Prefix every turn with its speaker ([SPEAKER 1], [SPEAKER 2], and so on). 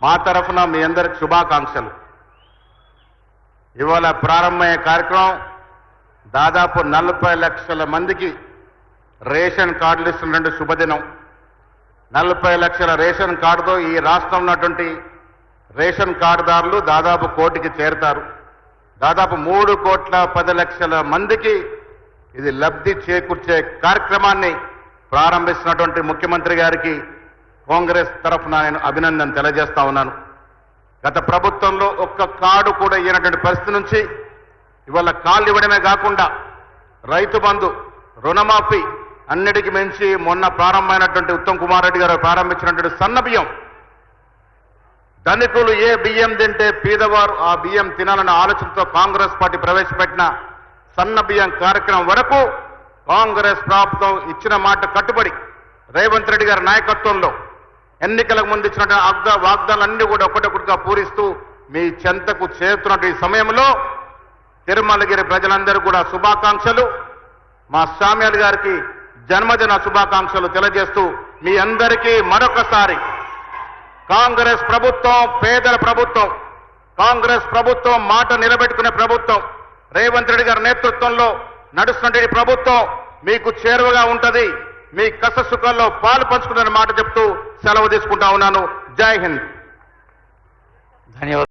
[SPEAKER 1] మా తరఫున మీ అందరికి శుభాకాంక్షలు. ఇవాళ ప్రారంభమయ్యే కార్యక్రమం దాదాపు 40 లక్షల మందికి రేషన్ కార్డులు ఇస్తున్నటువంటి శుభదినం. 40 లక్షల రేషన్ కార్డుతో ఈ రాష్ట్రంలో ఉన్నటువంటి రేషన్ కార్డుదారులు దాదాపు 1 కోటికి చేరుతారు. దాదాపు 3,10,00,000 మందికి ఇది లబ్ధి చేకూర్చే కార్యక్రమాన్ని ప్రారంభిస్తున్నటువంటి ముఖ్యమంత్రి గారికి కాంగ్రెస్ తరఫున నేను అభినందన తెలియజేస్తా ఉన్నాను. గత ప్రభుత్వంలో ఒక్క కార్డు కూడా ఇవ్వనటువంటి పరిస్థితి నుంచి ఇవాళ కార్డు ఇవ్వడమే కాకుండా రైతు బంధు, రుణమాఫీ, అన్నిటికీ మించి మొన్న ప్రారంభమైనటువంటి ఉత్తమ్ కుమార్ రెడ్డి గారు ప్రారంభించినటువంటి సన్న బియ్యం, ధనికులు ఏ బియ్యం తింటే పేదవారు ఆ బియ్యం తినాలన్న ఆలోచనతో కాంగ్రెస్ పార్టీ ప్రవేశపెట్టిన సన్న బియ్యం కార్యక్రమం వరకు కాంగ్రెస్ ప్రభుత్వం ఇచ్చిన మాట కట్టుబడి రేవంత్ రెడ్డి గారి నాయకత్వంలో ఎన్నికలకు ముందు ఇచ్చినటువంటి వాగ్దానాలన్నీ కూడా ఒక్కటొక్కటిగా పూరిస్తూ మీ చెంతకు చేరుతున్నటువంటి ఈ సమయంలో తిరుమలగిరి ప్రజలందరూ కూడా శుభాకాంక్షలు, మా సామ్యాల్ గారికి జన్మదిన శుభాకాంక్షలు తెలియజేస్తూ మీ అందరికీ మరొకసారి కాంగ్రెస్ ప్రభుత్వం పేదల ప్రభుత్వం, కాంగ్రెస్ ప్రభుత్వం మాట నిలబెట్టుకునే ప్రభుత్వం, రేవంత్ రెడ్డి గారి నేతృత్వంలో నడుస్తున్న ప్రభుత్వం మీకు చేరువగా ఉంటది. మీ కష్ట సుఖాల్లో పాలు పంచుకునే మాట చెప్తూ సెలవు తీసుకుంటా ఉన్నాను. జై హింద్.
[SPEAKER 2] ధన్యవాదాలు.